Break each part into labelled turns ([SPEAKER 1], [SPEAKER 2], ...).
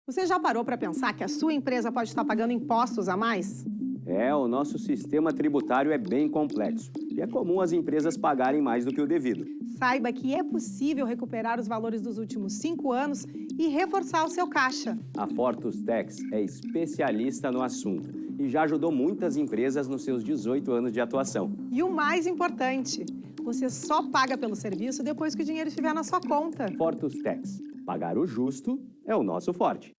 [SPEAKER 1] Você já parou para pensar que a sua empresa pode estar pagando impostos a mais?
[SPEAKER 2] O nosso sistema tributário é bem complexo e é comum as empresas pagarem mais do que o devido.
[SPEAKER 1] Saiba que é possível recuperar os valores dos últimos 5 anos e reforçar o seu caixa.
[SPEAKER 2] A Fortus Tax é especialista no assunto e já ajudou muitas empresas nos seus 18 anos de atuação.
[SPEAKER 1] E o mais importante, você só paga pelo serviço depois que o dinheiro estiver na sua conta.
[SPEAKER 2] Fortus Tax. Pagar o justo é o nosso forte.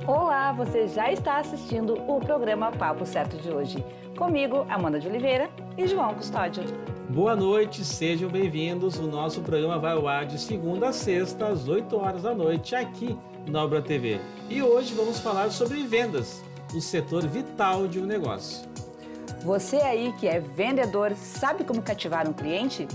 [SPEAKER 3] Olá, você já está assistindo o programa Papo Certo de hoje. Comigo, Amanda de Oliveira e João Custódio.
[SPEAKER 4] Boa noite, sejam bem-vindos. O nosso programa vai ao ar de segunda a sexta, às 8 horas da noite, aqui na Obra TV. E hoje vamos falar sobre vendas, o setor vital de um negócio.
[SPEAKER 3] Você aí que é vendedor, sabe como cativar um cliente?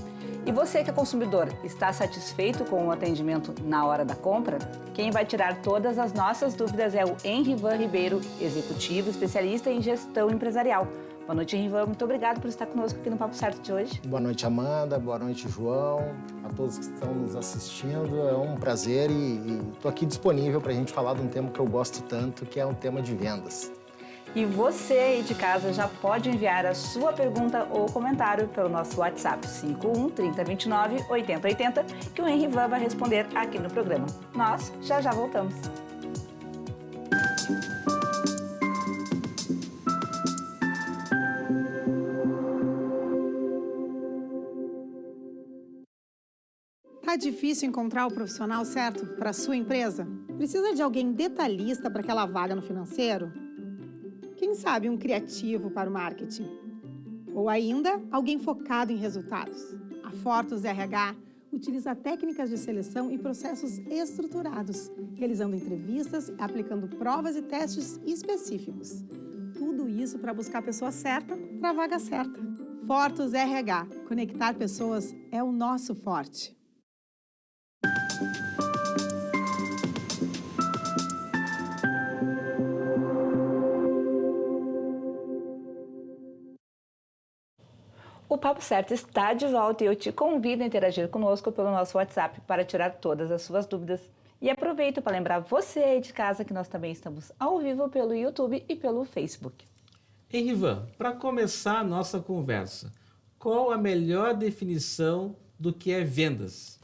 [SPEAKER 3] E você que é consumidor, está satisfeito com o atendimento na hora da compra? Quem vai tirar todas as nossas dúvidas é o Henrivan Ribeiro, executivo especialista em gestão empresarial. Boa noite, Henrivan. Muito obrigado por estar conosco aqui no Papo Certo de hoje.
[SPEAKER 5] Boa noite, Amanda. Boa noite, João. A todos que estão nos assistindo. É um prazer e estou aqui disponível para a gente falar de um tema que eu gosto tanto, que é um tema de vendas.
[SPEAKER 3] E você aí de casa já pode enviar a sua pergunta ou comentário pelo nosso WhatsApp 51 3029 8080, que o Henrivan vai responder aqui no programa. Nós já voltamos.
[SPEAKER 1] Tá difícil encontrar o profissional certo para a sua empresa? Precisa de alguém detalhista para aquela vaga no financeiro? Quem sabe um criativo para o marketing? Ou ainda, alguém focado em resultados? A Fortus RH utiliza técnicas de seleção e processos estruturados, realizando entrevistas, aplicando provas e testes específicos. Tudo isso para buscar a pessoa certa para a vaga certa. Fortus RH. Conectar pessoas é o nosso forte.
[SPEAKER 3] O Papo Certo está de volta e eu te convido a interagir conosco pelo nosso WhatsApp para tirar todas as suas dúvidas. E aproveito para lembrar você aí de casa que nós também estamos ao vivo pelo YouTube e pelo Facebook.
[SPEAKER 4] Henrivan, para começar a nossa conversa, qual a melhor definição do que é vendas?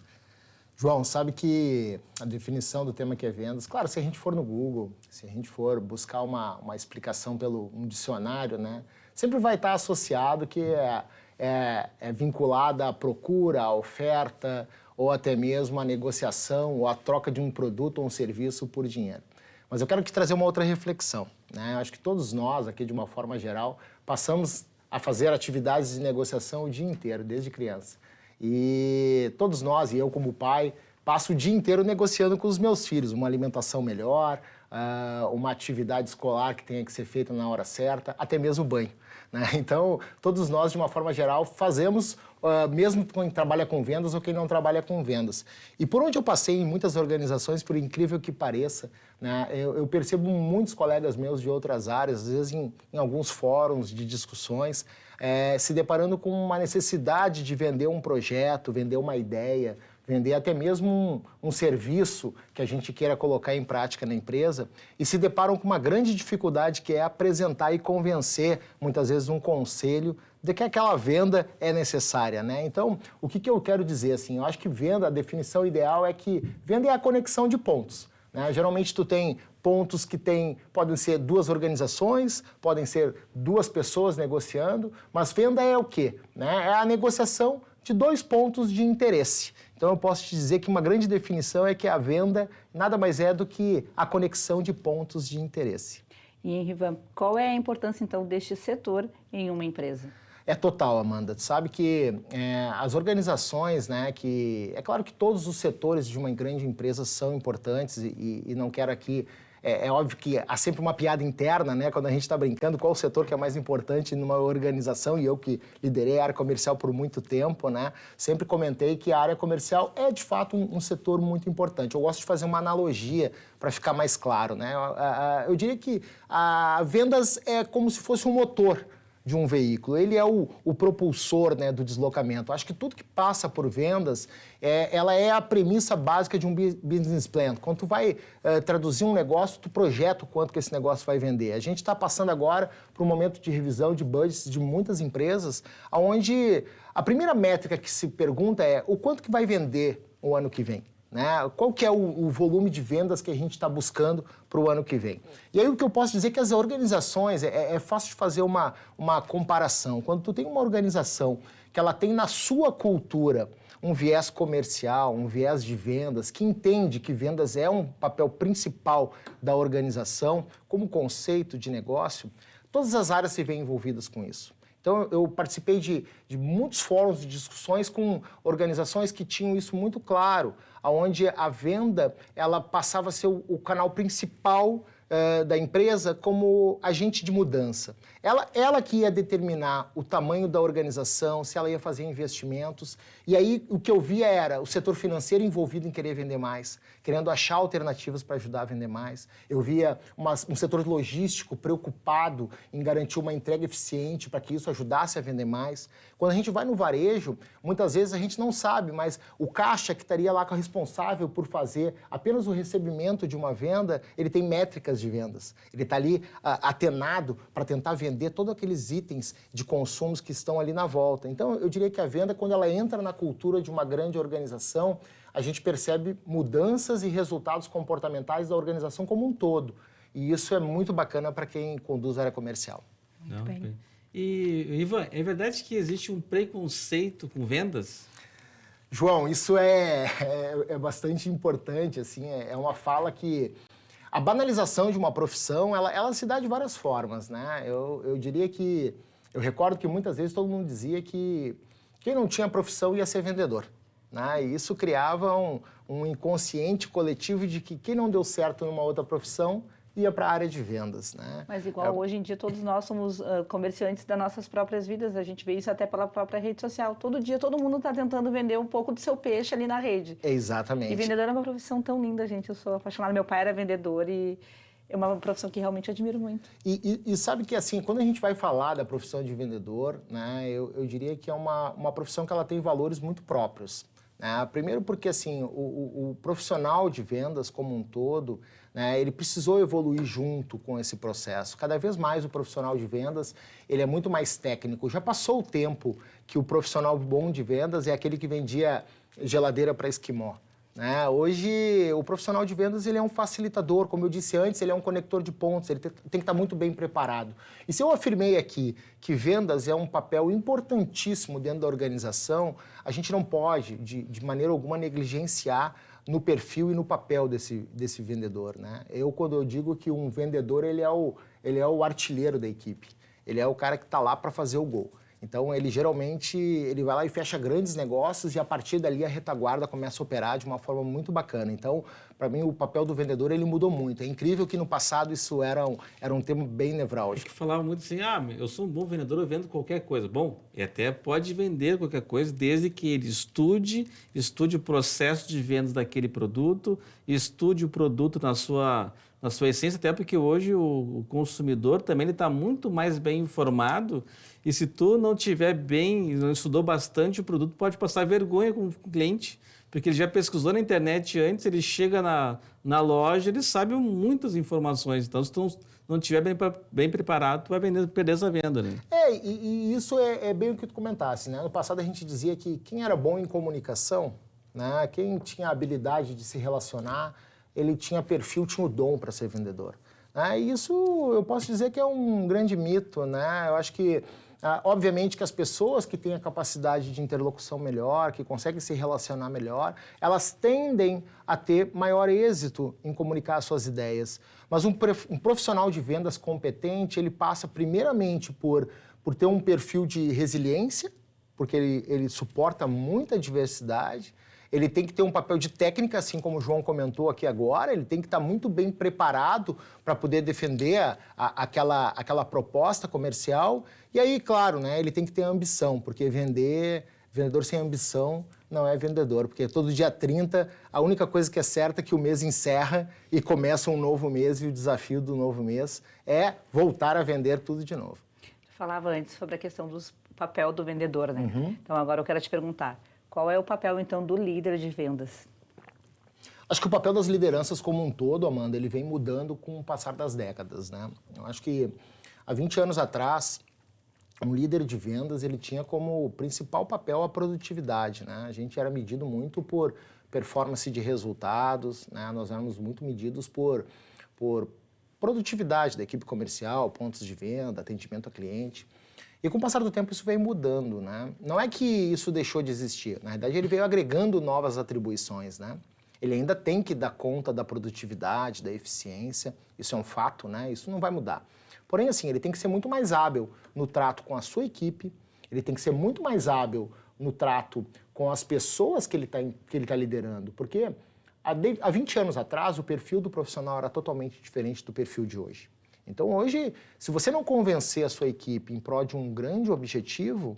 [SPEAKER 5] João, sabe que a definição do tema que é vendas, claro, se a gente for no Google, se a gente for buscar uma explicação pelo um dicionário, né, sempre vai estar associado que é vinculada à procura, à oferta, ou até mesmo à negociação, ou à troca de um produto ou um serviço por dinheiro. Mas eu quero te trazer uma outra reflexão, né? Eu acho que todos nós, aqui de uma forma geral, passamos a fazer atividades de negociação o dia inteiro, desde criança. E todos nós, e eu como pai, passo o dia inteiro negociando com os meus filhos, uma alimentação melhor, uma atividade escolar que tenha que ser feita na hora certa, até mesmo banho, né? Então, todos nós, de uma forma geral, fazemos, mesmo quem trabalha com vendas ou quem não trabalha com vendas. E por onde eu passei em muitas organizações, por incrível que pareça, né, eu percebo muitos colegas meus de outras áreas, às vezes em alguns fóruns de discussões, se deparando com uma necessidade de vender um projeto, vender uma ideia, vender até mesmo um serviço que a gente queira colocar em prática na empresa e se deparam com uma grande dificuldade que é apresentar e convencer, muitas vezes, um conselho de que aquela venda é necessária, né? Então, o que eu quero dizer, assim, eu acho que venda, a definição ideal é que venda é a conexão de pontos, né? Geralmente, tu tem pontos que podem ser duas organizações, podem ser duas pessoas negociando, mas venda é o quê? Né? É a negociação de dois pontos de interesse. Então, eu posso te dizer que uma grande definição é que a venda nada mais é do que a conexão de pontos de interesse.
[SPEAKER 3] E, Henrivan, qual é a importância, então, deste setor em uma empresa?
[SPEAKER 5] É total, Amanda. Tu sabe que as organizações, né, é claro que todos os setores de uma grande empresa são importantes e não quero aqui É óbvio que há sempre uma piada interna, né? Quando a gente está brincando, qual o setor que é mais importante numa organização, e eu que liderei a área comercial por muito tempo, né? Sempre comentei que a área comercial é, de fato, um setor muito importante. Eu gosto de fazer uma analogia para ficar mais claro, né? Eu diria que a vendas é como se fosse um motor de um veículo. Ele é o propulsor, né, do deslocamento. Acho que tudo que passa por vendas, ela é a premissa básica de um business plan. Quando tu vai traduzir um negócio, tu projeta o quanto que esse negócio vai vender. A gente está passando agora por um momento de revisão de budgets de muitas empresas, onde a primeira métrica que se pergunta é o quanto que vai vender o ano que vem. Né? Qual que é o volume de vendas que a gente está buscando para o ano que vem? E aí o que eu posso dizer é que as organizações, é fácil de fazer uma comparação. Quando tu tem uma organização que ela tem na sua cultura um viés comercial, um viés de vendas, que entende que vendas é um papel principal da organização como conceito de negócio, todas as áreas se veem envolvidas com isso. Então, eu participei de muitos fóruns de discussões com organizações que tinham isso muito claro, onde a venda ela passava a ser o canal principal da empresa como agente de mudança. Ela que ia determinar o tamanho da organização, se ela ia fazer investimentos. E aí o que eu via era o setor financeiro envolvido em querer vender mais, querendo achar alternativas para ajudar a vender mais. Eu via um setor logístico preocupado em garantir uma entrega eficiente para que isso ajudasse a vender mais. Quando a gente vai no varejo, muitas vezes a gente não sabe, mas o caixa que estaria lá responsável por fazer apenas o recebimento de uma venda, ele tem métricas de vendas. Ele está ali atenado para tentar vender todos aqueles itens de consumos que estão ali na volta. Então, eu diria que a venda, quando ela entra na cultura de uma grande organização, a gente percebe mudanças e resultados comportamentais da organização como um todo. E isso é muito bacana para quem conduz a área comercial.
[SPEAKER 3] Muito bem.
[SPEAKER 4] E, Ivan, é verdade que existe um preconceito com vendas?
[SPEAKER 5] João, isso é bastante importante, assim, é uma fala que a banalização de uma profissão, ela se dá de várias formas, né? Eu diria que, eu recordo que muitas vezes todo mundo dizia que quem não tinha profissão ia ser vendedor, né? E isso criava um inconsciente coletivo de que quem não deu certo numa outra profissão ia para a área de vendas, né?
[SPEAKER 3] Mas igual hoje em dia todos nós somos comerciantes das nossas próprias vidas, a gente vê isso até pela própria rede social. Todo dia todo mundo está tentando vender um pouco do seu peixe ali na rede.
[SPEAKER 5] Exatamente.
[SPEAKER 3] E vendedor é uma profissão tão linda, gente. Eu sou apaixonada, meu pai era vendedor e é uma profissão que realmente admiro muito.
[SPEAKER 5] E sabe que, assim, quando a gente vai falar da profissão de vendedor, né, eu diria que é uma profissão que ela tem valores muito próprios. Né? Primeiro porque, assim, o profissional de vendas como um todo, né, ele precisou evoluir junto com esse processo. Cada vez mais o profissional de vendas, ele é muito mais técnico. Já passou o tempo que o profissional bom de vendas é aquele que vendia geladeira para esquimó. Né? Hoje, o profissional de vendas ele é um facilitador, como eu disse antes, ele é um conector de pontos, ele tem que estar muito bem preparado. E se eu afirmei aqui que vendas é um papel importantíssimo dentro da organização, a gente não pode, de maneira alguma, negligenciar no perfil e no papel desse vendedor. Né? Quando eu digo que um vendedor ele é o artilheiro da equipe, ele é o cara que está lá para fazer o gol. Então, ele geralmente vai lá e fecha grandes negócios e, a partir dali, a retaguarda começa a operar de uma forma muito bacana. Então, para mim, o papel do vendedor ele mudou muito. É incrível que, no passado, isso era um tema bem nevrálgico.
[SPEAKER 4] Que falava muito assim, eu sou um bom vendedor, eu vendo qualquer coisa. Bom, e até pode vender qualquer coisa, desde que ele estude o processo de vendas daquele produto, estude o produto na sua essência, até porque hoje o consumidor também está muito mais bem informado. E se tu não tiver bem, não estudou bastante o produto, pode passar vergonha com o cliente, porque ele já pesquisou na internet antes, ele chega na loja, ele sabe muitas informações. Então, se tu não estiver bem preparado, tu vai perder essa venda, né?
[SPEAKER 5] E isso é bem o que tu comentasse, né? No passado a gente dizia que quem era bom em comunicação, né? Quem tinha a habilidade de se relacionar, ele tinha perfil, tinha o dom para ser vendedor. E isso eu posso dizer que é um grande mito, né? Eu acho que obviamente que as pessoas que têm a capacidade de interlocução melhor, que conseguem se relacionar melhor, elas tendem a ter maior êxito em comunicar as suas ideias. Mas um profissional de vendas competente, ele passa primeiramente por ter um perfil de resiliência, porque ele suporta muita diversidade, ele tem que ter um papel de técnica, assim como o João comentou aqui agora, ele tem que estar muito bem preparado para poder defender aquela proposta comercial. E aí, claro, né, ele tem que ter ambição, porque vendedor sem ambição não é vendedor, porque todo dia 30, a única coisa que é certa é que o mês encerra e começa um novo mês, e o desafio do novo mês é voltar a vender tudo de novo.
[SPEAKER 3] Eu falava antes sobre a questão do papel do vendedor, né? Então, agora eu quero te perguntar, qual é o papel, então, do líder de vendas?
[SPEAKER 5] Acho que o papel das lideranças como um todo, Amanda, ele vem mudando com o passar das décadas, né? Eu acho que há 20 anos atrás, um líder de vendas, ele tinha como principal papel a produtividade, né? A gente era medido muito por performance de resultados, né? Nós éramos muito medidos por produtividade da equipe comercial, pontos de venda, atendimento a cliente. E com o passar do tempo isso veio mudando, né? Não é que isso deixou de existir, na verdade ele veio agregando novas atribuições, né? Ele ainda tem que dar conta da produtividade, da eficiência, isso é um fato, né? Isso não vai mudar. Porém, assim, ele tem que ser muito mais hábil no trato com a sua equipe, ele tem que ser muito mais hábil no trato com as pessoas que ele tá liderando, porque há 20 anos atrás o perfil do profissional era totalmente diferente do perfil de hoje. Então hoje, se você não convencer a sua equipe em prol de um grande objetivo,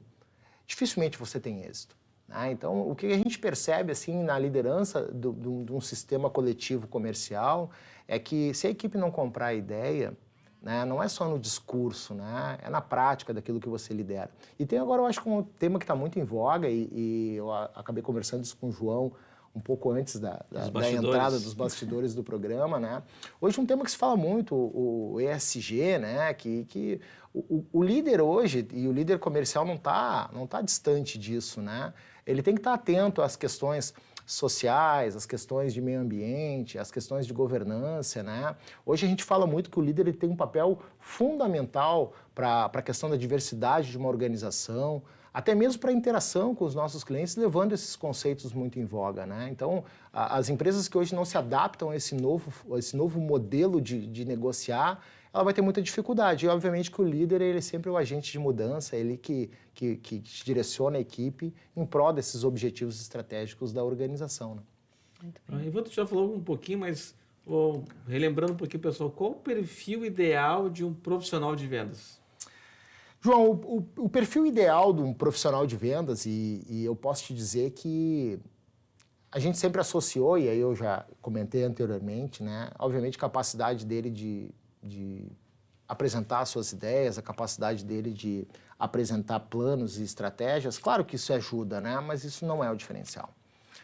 [SPEAKER 5] dificilmente você tem êxito. Né? Então, o que a gente percebe assim na liderança de um sistema coletivo comercial é que se a equipe não comprar a ideia, né, não é só no discurso, né, é na prática daquilo que você lidera. E tem agora, eu acho que um tema que está muito em voga, e eu acabei conversando isso com o João um pouco antes da entrada dos bastidores do programa, né? Hoje um tema que se fala muito, o ESG, né? Que o líder hoje, e o líder comercial não tá distante disso, né? Ele tem que estar atento às questões sociais, às questões de meio ambiente, às questões de governança, né? Hoje a gente fala muito que o líder ele tem um papel fundamental para a questão da diversidade de uma organização, até mesmo para a interação com os nossos clientes, levando esses conceitos muito em voga, né? Então, as empresas que hoje não se adaptam a esse novo modelo de negociar, ela vai ter muita dificuldade. E, obviamente, que o líder ele é sempre o agente de mudança, ele que direciona a equipe em prol desses objetivos estratégicos da organização, né?
[SPEAKER 3] Muito bem.
[SPEAKER 4] Ivan, tu já falou um pouquinho, mas relembrando um pouquinho, pessoal, qual o perfil ideal de um profissional de vendas?
[SPEAKER 5] João, o perfil ideal de um profissional de vendas, e eu posso te dizer que a gente sempre associou, e aí eu já comentei anteriormente, né? Obviamente, a capacidade dele de apresentar suas ideias, a capacidade dele de apresentar planos e estratégias, claro que isso ajuda, né? Mas isso não é o diferencial.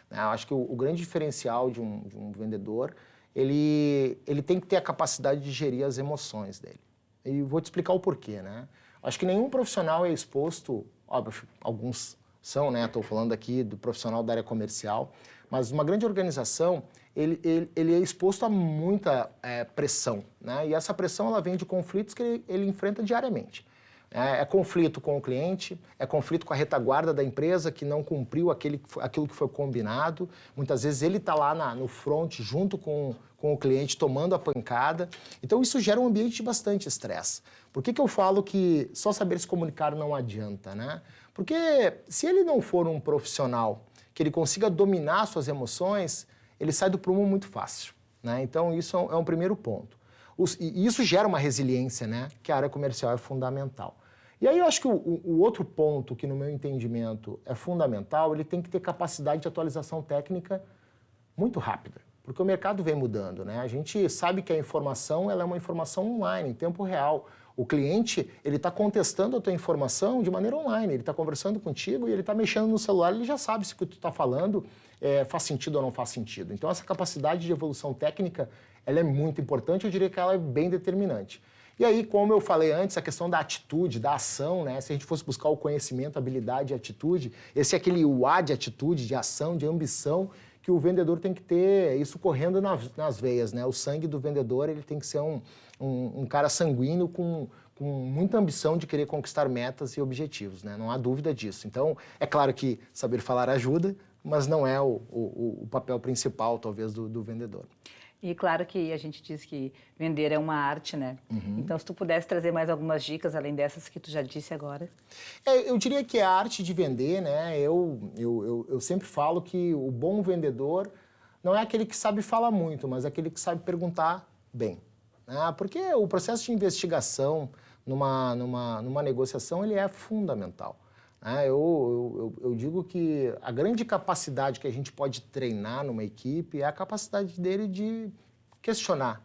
[SPEAKER 5] Né? Eu acho que o grande diferencial de um vendedor, ele tem que ter a capacidade de gerir as emoções dele. E vou te explicar o porquê, né? Acho que nenhum profissional é exposto, óbvio, alguns são, né? Estou falando aqui do profissional da área comercial, mas uma grande organização, ele é exposto a muita pressão, né? E essa pressão, ela vem de conflitos que ele enfrenta diariamente. É conflito com o cliente, é conflito com a retaguarda da empresa que não cumpriu aquilo que foi combinado. Muitas vezes ele está lá no front junto com o cliente tomando a pancada. Então isso gera um ambiente de bastante estresse. Por que eu falo que só saber se comunicar não adianta, né? Porque se ele não for um profissional que ele consiga dominar suas emoções, ele sai do prumo muito fácil, né? Então isso é um primeiro ponto. E isso gera uma resiliência, né? Que a área comercial é fundamental. E aí eu acho que o outro ponto que, no meu entendimento, é fundamental, ele tem que ter capacidade de atualização técnica muito rápida, porque o mercado vem mudando, né? A gente sabe que a informação, ela é uma informação online, em tempo real. O cliente, ele está contestando a tua informação de maneira online, ele está conversando contigo e ele está mexendo no celular, ele já sabe se o que tu está falando faz sentido ou não faz sentido. Então, essa capacidade de evolução técnica, ela é muito importante, eu diria que ela é bem determinante. E aí, como eu falei antes, a questão da atitude, da ação, né? Se a gente fosse buscar o conhecimento, habilidade e atitude, esse é aquele A de atitude, de ação, de ambição, que o vendedor tem que ter isso correndo nas veias, né? O sangue do vendedor, ele tem que ser um cara sanguíneo com muita ambição de querer conquistar metas e objetivos, né? Não há dúvida disso. Então, é claro que saber falar ajuda, mas não é o papel principal, talvez, do vendedor.
[SPEAKER 3] E claro que a gente diz que vender é uma arte, né? Então, se tu pudesse trazer mais algumas dicas, além dessas que tu já disse agora.
[SPEAKER 5] Eu diria que a arte de vender, né? Eu sempre falo que o bom vendedor não é aquele que sabe falar muito, mas aquele que sabe perguntar bem. Né? Porque o processo de investigação numa negociação, ele é fundamental. Né? Eu digo que a grande capacidade que a gente pode treinar numa equipe é a capacidade dele de questionar,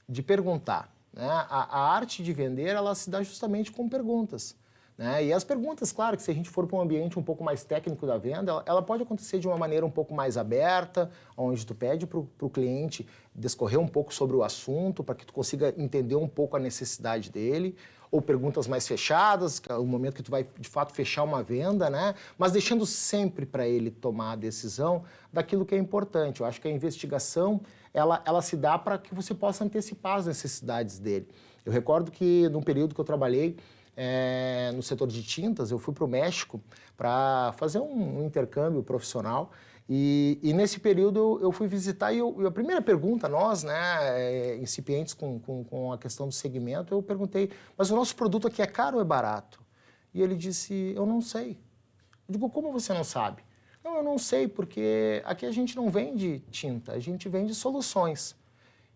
[SPEAKER 5] de perguntar. Né? A arte de vender, ela se dá justamente com perguntas. Né? E as perguntas, claro, que se a gente for para um ambiente um pouco mais técnico da venda, ela pode acontecer de uma maneira um pouco mais aberta, onde tu pede para o cliente discorrer um pouco sobre o assunto, para que tu consiga entender um pouco a necessidade dele, ou perguntas mais fechadas, que é o momento que tu vai, de fato, fechar uma venda, né? Mas deixando sempre para ele tomar a decisão daquilo que é importante. Eu acho que a investigação, ela se dá para que você possa antecipar as necessidades dele. Eu recordo que, num período que eu trabalhei, no setor de tintas, eu fui para o México para fazer um intercâmbio profissional e nesse período eu fui visitar e a primeira pergunta, nós, né, incipientes com a questão do segmento, eu perguntei, mas o nosso produto aqui é caro ou é barato? E ele disse, eu não sei. Eu digo, como você não sabe? Não, eu não sei, porque aqui a gente não vende tinta, a gente vende soluções.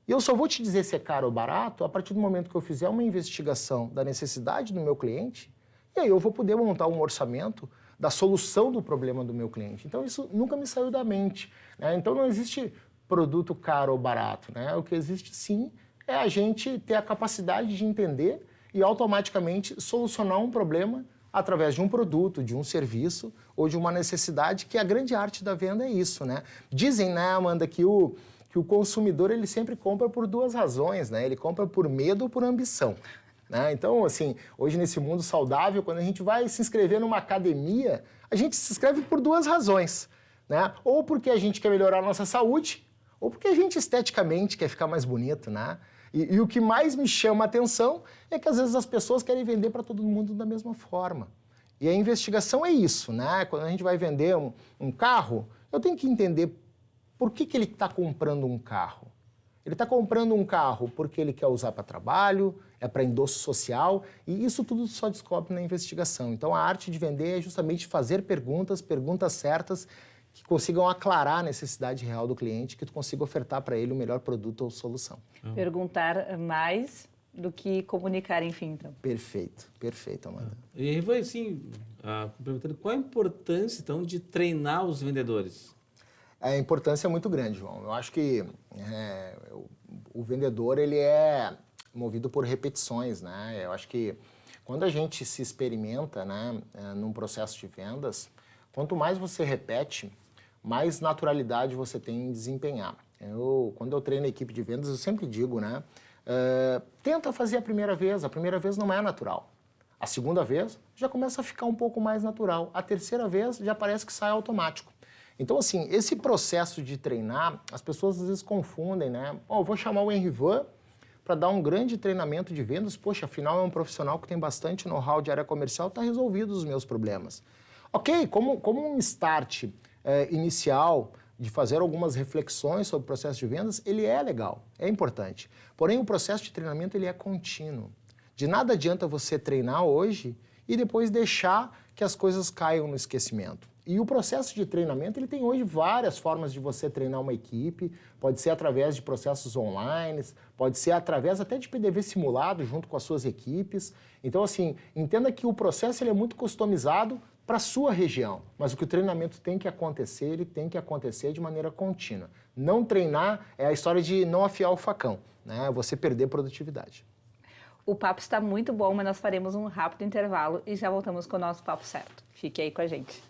[SPEAKER 5] E eu só vou te dizer se é caro ou barato a partir do momento que eu fizer uma investigação da necessidade do meu cliente, e aí eu vou poder montar um orçamento da solução do problema do meu cliente. Então, isso nunca me saiu da mente. Né? Então, não existe produto caro ou barato. Né? O que existe, sim, é a gente ter a capacidade de entender e automaticamente solucionar um problema através de um produto, de um serviço ou de uma necessidade, que a grande arte da venda é isso. Né? Dizem, né, Amanda, que o consumidor, ele sempre compra por duas razões, né? Ele compra por medo ou por ambição. Né? Então, assim, hoje nesse mundo saudável, quando a gente vai se inscrever numa academia, a gente se inscreve por duas razões. Né? Ou porque a gente quer melhorar a nossa saúde, ou porque a gente esteticamente quer ficar mais bonito. Né? E o que mais me chama a atenção é que às vezes as pessoas querem vender para todo mundo da mesma forma. E a investigação é isso. Né? Quando a gente vai vender um carro, eu tenho que entender por que ele está comprando um carro. Ele está comprando um carro porque ele quer usar para trabalho, é para endosso social, e isso tudo só descobre na investigação. Então, a arte de vender é justamente fazer perguntas certas, que consigam aclarar a necessidade real do cliente, que tu consiga ofertar para ele o melhor produto ou solução.
[SPEAKER 3] Perguntar mais do que comunicar, enfim, então.
[SPEAKER 5] Perfeito, perfeito, Amanda.
[SPEAKER 4] E aí foi assim, perguntando qual a importância, então, de treinar os vendedores?
[SPEAKER 5] A importância é muito grande, João. Eu acho que o vendedor, ele é movido por repetições, né? Eu acho que quando a gente se experimenta, né, num processo de vendas, quanto mais você repete, mais naturalidade você tem em desempenhar. Quando eu treino a equipe de vendas, eu sempre digo, né, tenta fazer a primeira vez não é natural. A segunda vez já começa a ficar um pouco mais natural. A terceira vez já parece que sai automático. Então, assim, esse processo de treinar, as pessoas às vezes confundem, né? Eu vou chamar o Henrivan para dar um grande treinamento de vendas. Poxa, afinal é um profissional que tem bastante know-how de área comercial, está resolvido os meus problemas. Ok, como um start inicial de fazer algumas reflexões sobre o processo de vendas, ele é legal, é importante. Porém, o processo de treinamento, ele é contínuo. De nada adianta você treinar hoje e depois deixar que as coisas caiam no esquecimento. E o processo de treinamento, ele tem hoje várias formas de você treinar uma equipe, pode ser através de processos online, pode ser através até de PDV simulado junto com as suas equipes. Então, assim, entenda que o processo ele é muito customizado para a sua região, mas o que o treinamento tem que acontecer, ele tem que acontecer de maneira contínua. Não treinar é a história de não afiar o facão, né? Você perder produtividade.
[SPEAKER 3] O papo está muito bom, mas nós faremos um rápido intervalo e já voltamos com o nosso papo certo. Fique aí com a gente.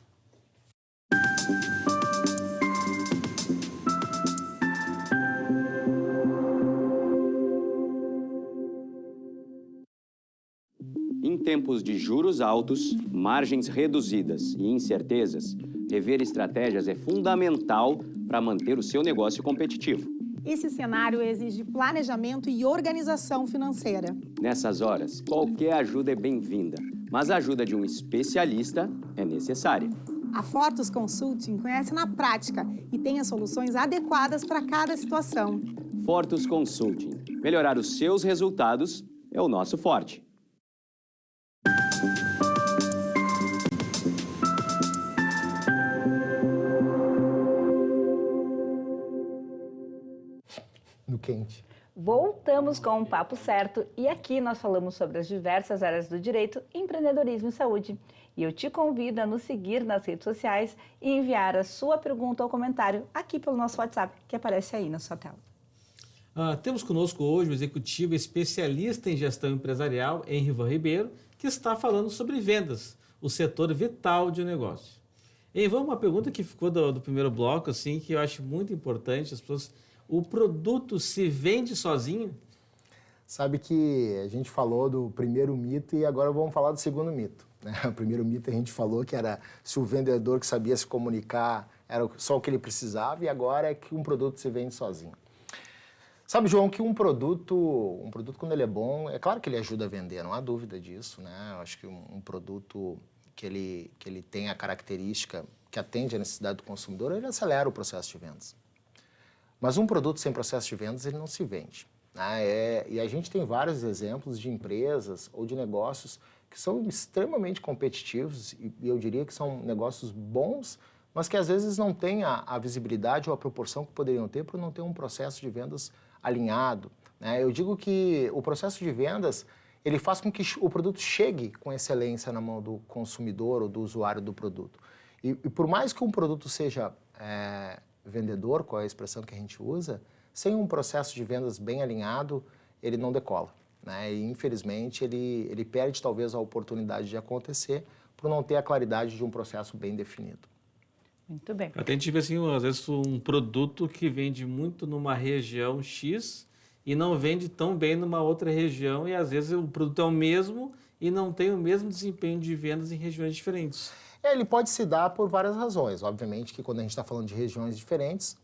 [SPEAKER 2] Em tempos de juros altos, margens reduzidas e incertezas, rever estratégias é fundamental para manter o seu negócio competitivo.
[SPEAKER 1] Esse cenário exige planejamento e organização financeira.
[SPEAKER 2] Nessas horas, qualquer ajuda é bem-vinda, mas a ajuda de um especialista é necessária.
[SPEAKER 1] A Fortus Consulting conhece na prática e tem as soluções adequadas para cada situação.
[SPEAKER 2] Fortus Consulting. Melhorar os seus resultados é o nosso forte.
[SPEAKER 5] No quente.
[SPEAKER 3] Voltamos com o Papo Certo e aqui nós falamos sobre as diversas áreas do direito, empreendedorismo e saúde. E eu te convido a nos seguir nas redes sociais e enviar a sua pergunta ou comentário aqui pelo nosso WhatsApp, que aparece aí na sua tela.
[SPEAKER 4] Temos conosco hoje o executivo especialista em gestão empresarial, Henrivan Ribeiro, que está falando sobre vendas, o setor vital de um negócio. Henrivan, uma pergunta que ficou do primeiro bloco, assim, que eu acho muito importante, as pessoas... O produto se vende sozinho?
[SPEAKER 5] Sabe que a gente falou do primeiro mito e agora vamos falar do segundo mito, né? O primeiro mito a gente falou que era se o vendedor que sabia se comunicar era só o que ele precisava e agora é que um produto se vende sozinho. Sabe, João, que um produto quando ele é bom, é claro que ele ajuda a vender, não há dúvida disso, né? Eu acho que um produto que ele tem a característica que atende à necessidade do consumidor, ele acelera o processo de vendas. Mas um produto sem processo de vendas, ele não se vende, né? E a gente tem vários exemplos de empresas ou de negócios que são extremamente competitivos e eu diria que são negócios bons, mas que às vezes não têm a visibilidade ou a proporção que poderiam ter por não ter um processo de vendas alinhado, né? Eu digo que o processo de vendas, ele faz com que o produto chegue com excelência na mão do consumidor ou do usuário do produto. E por mais que um produto seja... vendedor, qual é a expressão que a gente usa, sem um processo de vendas bem alinhado, ele não decola, né? E, infelizmente, ele perde talvez a oportunidade de acontecer por não ter a claridade de um processo bem definido.
[SPEAKER 3] Muito bem.
[SPEAKER 4] Até a gente vê, assim, às vezes, um produto que vende muito numa região X e não vende tão bem numa outra região e, às vezes, o produto é o mesmo e não tem o mesmo desempenho de vendas em regiões diferentes.
[SPEAKER 5] Ele pode se dar por várias razões. Obviamente que quando a gente está falando de regiões diferentes,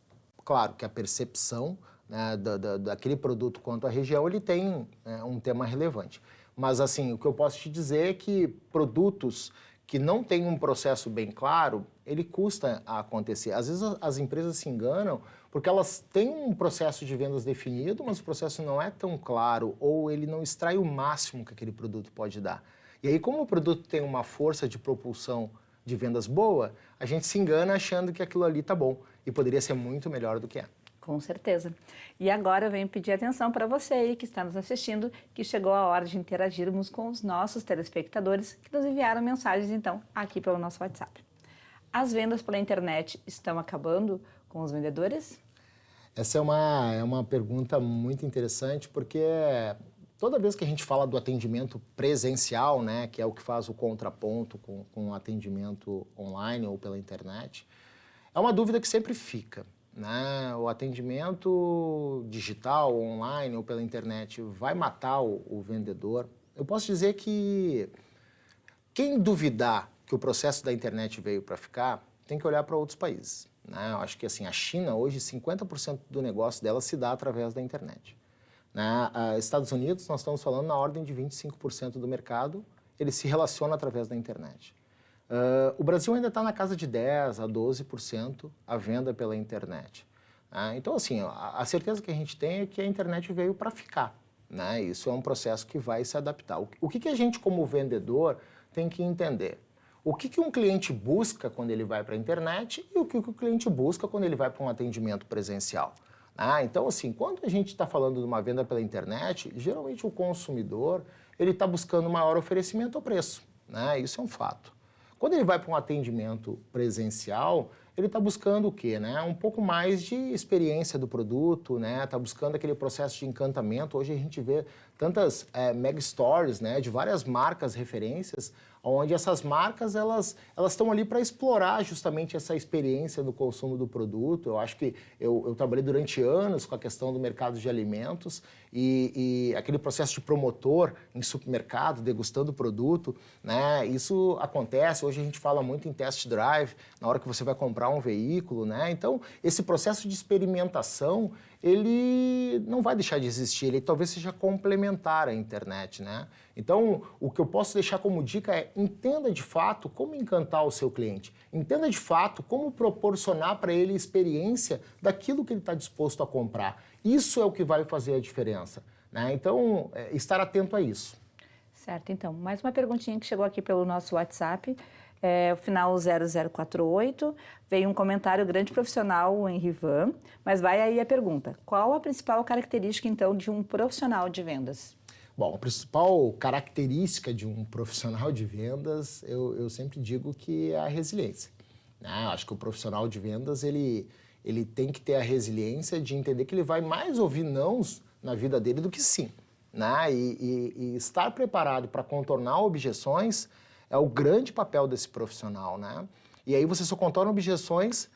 [SPEAKER 5] claro que a percepção, né, daquele produto quanto à região, ele tem um tema relevante. Mas, assim, o que eu posso te dizer é que produtos que não têm um processo bem claro, ele custa a acontecer. Às vezes as empresas se enganam porque elas têm um processo de vendas definido, mas o processo não é tão claro ou ele não extrai o máximo que aquele produto pode dar. E aí, como o produto tem uma força de propulsão de vendas boa, a gente se engana achando que aquilo ali está bom e poderia ser muito melhor do que é.
[SPEAKER 3] Com certeza. E agora eu venho pedir atenção para você aí que está nos assistindo, que chegou a hora de interagirmos com os nossos telespectadores que nos enviaram mensagens, então, aqui pelo nosso WhatsApp. As vendas pela internet estão acabando com os vendedores?
[SPEAKER 5] Essa é uma pergunta muito interessante porque toda vez que a gente fala do atendimento presencial, né, que é o que faz o contraponto com o atendimento online ou pela internet, é uma dúvida que sempre fica, né? O atendimento digital, online ou pela internet vai matar o vendedor? Eu posso dizer que quem duvidar que o processo da internet veio para ficar, tem que olhar para outros países, né? Eu acho que assim, a China hoje 50% do negócio dela se dá através da internet. Estados Unidos, nós estamos falando na ordem de 25% do mercado, ele se relaciona através da internet. O Brasil ainda está na casa de 10% a 12% a venda pela internet. Então, assim, a certeza que a gente tem é que a internet veio para ficar, né? Isso é um processo que vai se adaptar. O que a gente, como vendedor, tem que entender? O que um cliente busca quando ele vai para a internet e o que o cliente busca quando ele vai para um atendimento presencial. Então, assim, quando a gente está falando de uma venda pela internet, geralmente o consumidor ele está buscando maior oferecimento ao preço, né? Isso é um fato. Quando ele vai para um atendimento presencial, ele está buscando o quê, né? Um pouco mais de experiência do produto, né? Está buscando aquele processo de encantamento. Hoje a gente vê tantas mega stories, né? De várias marcas referências, onde essas marcas elas estão ali para explorar justamente essa experiência do consumo do produto. Eu acho que eu trabalhei durante anos com a questão do mercado de alimentos e aquele processo de promotor em supermercado, degustando o produto, né? Isso acontece. Hoje a gente fala muito em test drive, na hora que você vai comprar um veículo, né? Então, esse processo de experimentação, ele não vai deixar de existir, ele talvez seja complementar à internet, né? Então, o que eu posso deixar como dica é entenda de fato como encantar o seu cliente, entenda de fato como proporcionar para ele experiência daquilo que ele está disposto a comprar. Isso é o que vai fazer a diferença, né? Então, estar atento a isso.
[SPEAKER 3] Certo, então, mais uma perguntinha que chegou aqui pelo nosso WhatsApp. O final 0048, veio um comentário grande profissional em Rivan, mas vai aí a pergunta, qual a principal característica, então, de um profissional de vendas?
[SPEAKER 5] Bom, a principal característica de um profissional de vendas, eu sempre digo que é a resiliência, né? Acho que o profissional de vendas, ele tem que ter a resiliência de entender que ele vai mais ouvir nãos na vida dele do que sim, né? E estar preparado para contornar objeções é o grande papel desse profissional, né? E aí você só contorna objeções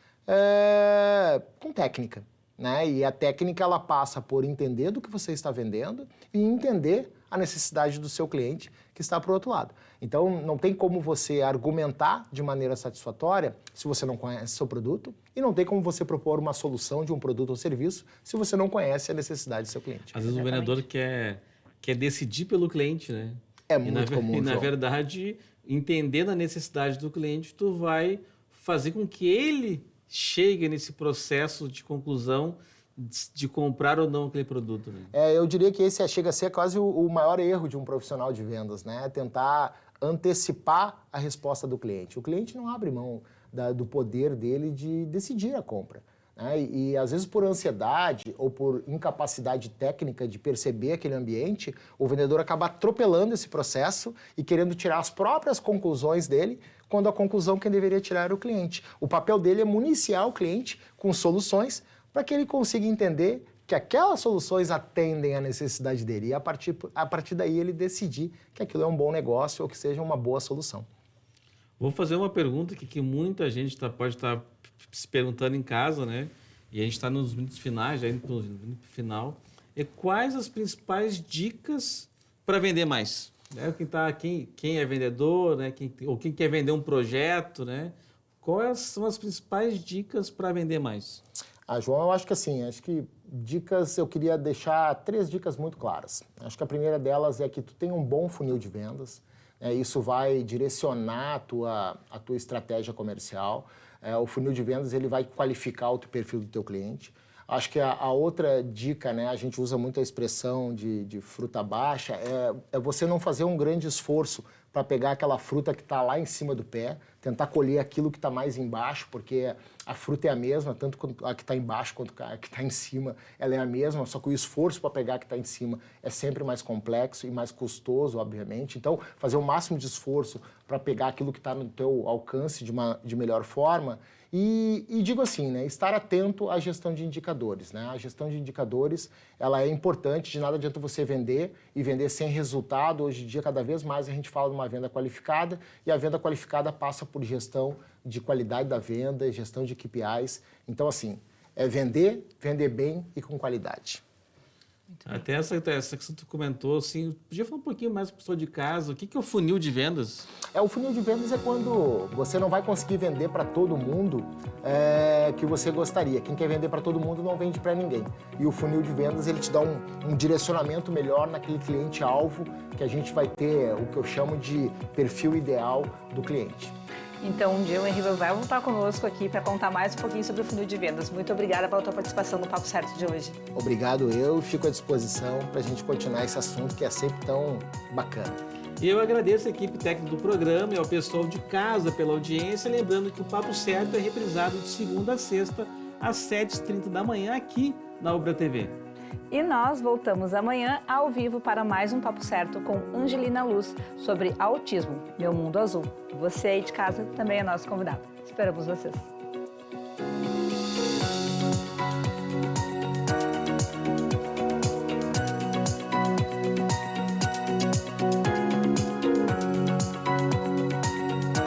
[SPEAKER 5] com técnica, né? E a técnica, ela passa por entender do que você está vendendo e entender a necessidade do seu cliente que está para o outro lado. Então, não tem como você argumentar de maneira satisfatória se você não conhece seu produto e não tem como você propor uma solução de um produto ou serviço se você não conhece a necessidade do seu cliente.
[SPEAKER 4] Às vezes o vendedor quer decidir pelo cliente, né?
[SPEAKER 5] É muito comum,
[SPEAKER 4] E, na
[SPEAKER 5] João.
[SPEAKER 4] verdade, entendendo a necessidade do cliente, tu vai fazer com que ele chegue nesse processo de conclusão de comprar ou não aquele produto, né?
[SPEAKER 5] Eu diria que esse chega a ser quase o maior erro de um profissional de vendas, né? Tentar antecipar a resposta do cliente. O cliente não abre mão do poder dele de decidir a compra, né? E às vezes por ansiedade ou por incapacidade técnica de perceber aquele ambiente, o vendedor acaba atropelando esse processo e querendo tirar as próprias conclusões dele, quando a conclusão quem deveria tirar era o cliente. O papel dele é municiar o cliente com soluções para que ele consiga entender que aquelas soluções atendem à necessidade dele e a partir daí ele decidir que aquilo é um bom negócio ou que seja uma boa solução.
[SPEAKER 4] Vou fazer uma pergunta que muita gente pode estar se perguntando em casa, né? E a gente está nos minutos finais, já indo no minuto final. Quais as principais dicas para vender mais? Né? Quem é vendedor, né? Quem quer vender um projeto, né? Quais são as principais dicas para vender mais?
[SPEAKER 5] João, eu acho que dicas, eu queria deixar 3 dicas muito claras. Acho que a primeira delas é que tu tenha um bom funil de vendas. Isso vai direcionar a tua estratégia comercial. O funil de vendas, ele vai qualificar o perfil do teu cliente. Acho que a outra dica, né, a gente usa muito a expressão de fruta baixa, é você não fazer um grande esforço para pegar aquela fruta que está lá em cima do pé, tentar colher aquilo que está mais embaixo, porque a fruta é a mesma, tanto a que está embaixo quanto a que está em cima, ela é a mesma, só que o esforço para pegar a que está em cima é sempre mais complexo e mais custoso, obviamente. Então, fazer o máximo de esforço para pegar aquilo que está no teu alcance de melhor forma. E digo assim, né, estar atento à gestão de indicadores, né? A gestão de indicadores, ela é importante, de nada adianta você vender e vender sem resultado. Hoje em dia, cada vez mais a gente fala de uma venda qualificada e a venda qualificada passa por gestão de qualidade da venda, gestão de KPIs. Então, assim, é vender bem e com qualidade.
[SPEAKER 4] Até essa que tu comentou, assim, podia falar um pouquinho mais para o pessoal de casa, o que é o funil de vendas?
[SPEAKER 5] O funil de vendas é quando você não vai conseguir vender para todo mundo que você gostaria. Quem quer vender para todo mundo não vende para ninguém. E o funil de vendas, ele te dá um direcionamento melhor naquele cliente-alvo, que a gente vai ter o que eu chamo de perfil ideal do cliente.
[SPEAKER 3] Então, um dia o Henrique vai voltar conosco aqui para contar mais um pouquinho sobre o funil de vendas. Muito obrigada pela tua participação no Papo Certo de hoje.
[SPEAKER 5] Obrigado, eu fico à disposição para a gente continuar esse assunto que é sempre tão bacana.
[SPEAKER 4] E eu agradeço a equipe técnica do programa e ao pessoal de casa pela audiência, lembrando que o Papo Certo é reprisado de segunda a sexta, às 7h30 da manhã, aqui na Ubra TV.
[SPEAKER 3] E nós voltamos amanhã ao vivo para mais um Papo Certo com Angelina Luz sobre autismo, Meu Mundo Azul. Você aí de casa também é nosso convidado. Esperamos vocês.